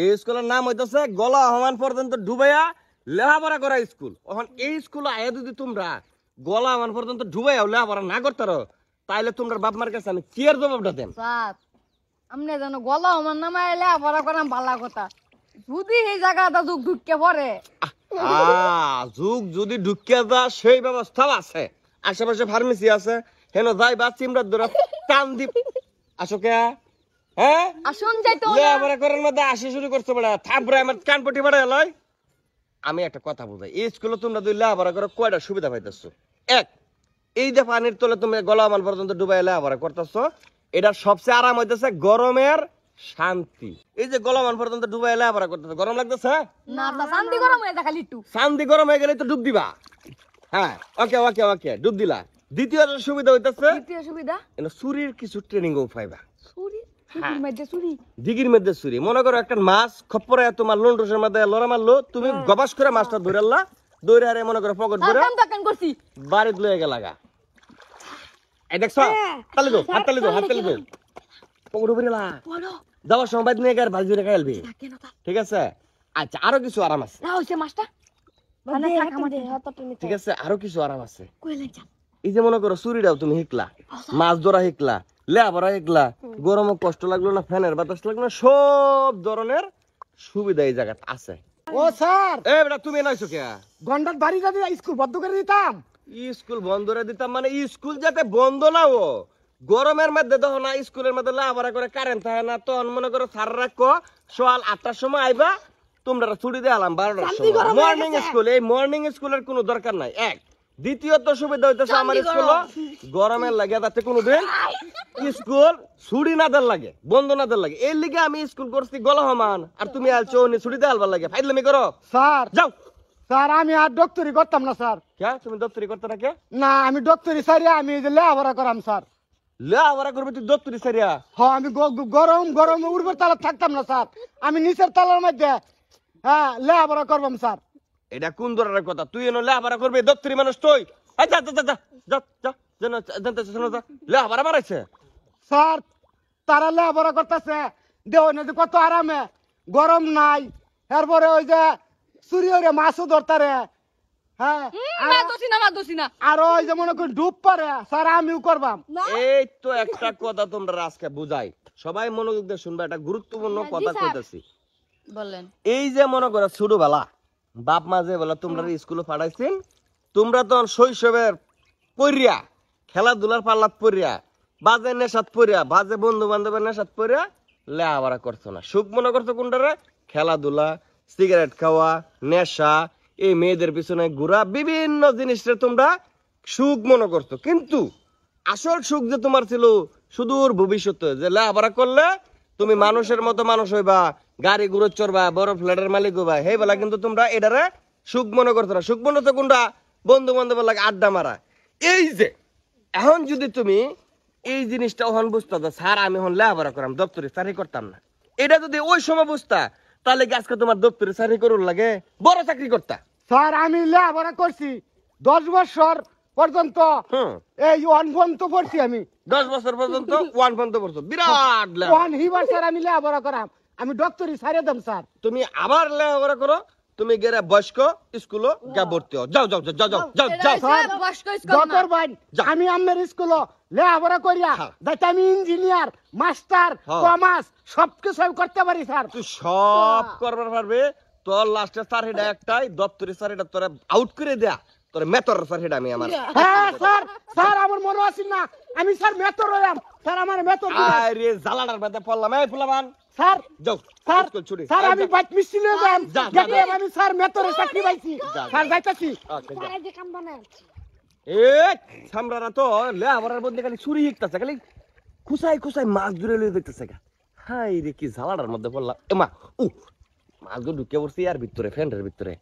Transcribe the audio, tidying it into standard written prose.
এই স্কুলের নাম হইতেছে গলা হওয়ান পর্যন্ত ডুবাইয়া লেখাপড়া করা স্কুল। এখন এই স্কুলে আয়া যদি তোমরা গলা হওয়ান পর্যন্ত ডুবাইয়া লেখাপড়া না করতারো তাইলে তোমরা বাপ মার কাছে আমি কি এর জবাবটা দেন? স্যার আমনে জানো গলা আমার নামে লেখাপড়া করাম ভালো কথা, যদি এই জায়গাটা যুগ ঢুকে পড়ে যুগ যদি ঢুকিয়া যা সেই ব্যবস্থা আছে, আশেপাশে ফার্মেসি আছে, হেন যাই বা চিমড়ার ধরে টান দিব আসো কে। হ্যাঁ আসুন যাইতো লেখাপড়া করার মধ্যে আসি শুরু করতে পারে থাপড়ে আমার কানপটি বাড়া এলাই। আমি একটা কথা বুঝাই, এই স্কুলে তোমরা দুই লেখাপড়া করে কয়টা সুবিধা পাইতেছো? এক, এই যে পানির তলে তুমি গলা মাল পর্যন্ত ডুবাই লেখাপড়া করতেছো, এটা সবচেয়ে আরাম হইতেছে গরমের শান্তি। এই যে গলা মাল পর্যন্ত ডুবাই লেখাপড়া করতেছো, গরম লাগতেছে না? শান্তি গরম হয়ে দেখা লিটু, শান্তি গরম হয়ে গেলে তো ডুব দিবা। হ্যাঁ ওকে ওকে ওকে ডুব দিলা। দ্বিতীয় সুবিধা হইতেছে দ্বিতীয় সুবিধা চুরির কিছু ট্রেনিং ও পাইবা। চুরি চুরির মধ্যে চুরি, দিঘির মধ্যে চুরি। মনে করো একটা মাছ খপ্পরে তোমার লন্ডসের মধ্যে লড়া মারলো, তুমি গবাস করে মাছটা ধরে আনলা, দৌড়ে হারে মনে করো পকেট ধরে করছি বাড়িতে লয়ে গেলাগা। এই দেখছো তালি দো হাত তালি দো হাত তালি দো পকেট উপরে লা যাওয়ার সময় বাইরে নিয়ে গেলে ভাজি ধরে খাইলবি, ঠিক আছে? আচ্ছা আরো কিছু আরাম আছে, না হইছে মাছটা মানে থাকা মাঠে ঠিক আছে? আরো কিছু আরাম আছে। এই যে মনে করো চুরিটাও তুমি শিখলা, মাছ ধরা শিখলা, লেখাপড়া শিখলা, গরমে কষ্ট লাগলো না, ফ্যানের বাতাস লাগলো না, সব ধরনের সুবিধা এই জায়গায় আছে। ও স্যার, এ বেটা তুমি এনাইছো কে? গন্ডার বাড়ি যদি স্কুল বন্ধ করে দিতাম। স্কুল বন্ধ করে দিতাম মানে স্কুল যাতে বন্ধ না ও গরমের মধ্যে দেখো না স্কুলের মধ্যে লেখাপড়া করে কারেন্ট থাকে না, তখন মনে করো স্যার রাখো সকাল 8টার সময় আইবা, তোমরা ছুটি দিয়ে আলাম 12টার সময় মর্নিং স্কুল। এই মর্নিং স্কুলের কোনো দরকার নাই। এক, দ্বিতীয়ত সুবিধা হইতেছে আমার স্কুল গরমের লাগে যাতে কোনোদিন স্কুল ছুটি না দেন লাগে, বন্ধ না দেন লাগে। এর লিগে আমি স্কুল করছি গলা হমান, আর তুমি আলছো ছুটি দিয়ে আলবার লাগে ফাইদলামি করো। স্যার যাও স্যার, আমি আর ডক্টরি করতাম না স্যার। কে তুমি দপ্তরি করতে না কে? না, আমি ডক্টরি সারি আমি এই যে লেখাপড়া করাম স্যার। লেখাপড়া করবে তুই দপ্তরি সারিয়া? হ্যাঁ, আমি গরম গরম উর্বর তালা থাকতাম না স্যার, আমি নিচের তালার মধ্যে হ্যাঁ লেখাপড়া করবাম স্যার। এটা কোন ধরনের কথা? তুই এনে লেখাপড়া করবি দপ্তরি মানুষ তুই? যা যা যা যা যা যা লেখাপড়া বাড়াইছে স্যার তারা লেখাপড়া করতেছে দেহ না যে কত আরামে, গরম নাই, এরপরে ওই যে চুরি হইরে মাছও ধরতারে। হ্যাঁ আর ওই যে মনে করি ডুব পারে স্যার, আমিও করবাম। এই তো একটা কথা তোমরা আজকে বুঝাই, সবাই মনোযোগ দিয়ে শুনবা, একটা গুরুত্বপূর্ণ কথা কইতাছি। বলেন এই যে মনে করো ছোটবেলা বাপ মা যে বলে তোমরা স্কুলে পাঠাইছেন, তোমরা তো শৈশবের পড়িয়া খেলাধুলার পাল্লাত পড়িয়া বাজে নেশাত পড়িয়া বাজে বন্ধু বান্ধবের নেশাত পড়িয়া লেখাপড়া করছো না, সুখ মনে করছো কোনটারে? খেলাধুলা, সিগারেট খাওয়া, নেশা, এই মেয়েদের পিছনে ঘোরা, বিভিন্ন জিনিসটা তোমরা সুখ মনে করছো। কিন্তু আসল সুখ যে তোমার ছিল সুদূর ভবিষ্যতে, যে লেখাপড়া করলে তুমি মানুষের মতো মানুষ হইবা, গাড়ি ঘুরে চড়বা, বড় ফ্ল্যাটের মালিক হইবা, সেই বেলা কিন্তু তোমরা এটারে সুখ মনে করছো না। সুখ মনে হতো কোনটা? বন্ধু বান্ধবের লাগে আড্ডা মারা। এই যে এখন যদি তুমি এই জিনিসটা ওখান বুঝতা যে স্যার আমি এখন লেখাপড়া করাম, দপ্তরে চাকরি করতাম না, এটা যদি ওই সময় বুঝতা তাহলে কি আজকে তোমার দপ্তরে চাকরি করুন লাগে বড় চাকরি করতা? স্যার আমি লেখাপড়া করছি 10 বছর পর্যন্ত, এই ওয়ান পর্যন্ত পড়ছি আমি। 10 বছর পর্যন্ত ওয়ান পর্যন্ত পড়ছো, বিরাট লেখাপড়া। ওয়ান হিবার স্যার আমি লেখাপড়া করাম, আমি ডক্টরি সারিয়ে দাম স্যার। তুমি আবার লেখাপড়া করো, তুমি গেলে বয়স্ক স্কুলে গা ভর্তি হও। যাও যাও যাও যাও যাও যাও ডক্টর ভাই, আমি আমার স্কুলে লেখাপড়া করিয়া যাতে আমি ইঞ্জিনিয়ার, মাস্টার, কমার্স সবকিছু আমি করতে পারি স্যার। তুই সব করবার পারবে, তোর লাস্টে স্যার হেডা একটাই দপ্তরি স্যার হেডা তোরা আউট করে দেয়া, তোর মেতর স্যার হেডা আমি আমার। হ্যাঁ স্যার, স্যার আমার মনে আছে না আমি স্যার মেতর হইলাম, স্যার আমার মেতর। আরে জালাটার মধ্যে পড়লাম, এই ফুলাবান স্যার যাও স্যার স্কুল ছুটি। স্যার আমি বাইক মিষ্টি লয়ে যাম, দেখলে আমি স্যার মেতরে চাকরি পাইছি স্যার, যাইতাছি। এই সামরারা তো লেখাপড়ার মধ্যে খালি চুরি শিখতেছে, খালি খুসাই খুসাই মাছ ধরে লয়ে দেখতেছে। হাই রে কি জালাটার মধ্যে পড়লাম, এমা উ মাছ ঢুকে পড়ছি আর ভিতরে ফ্যানের ভিতরে।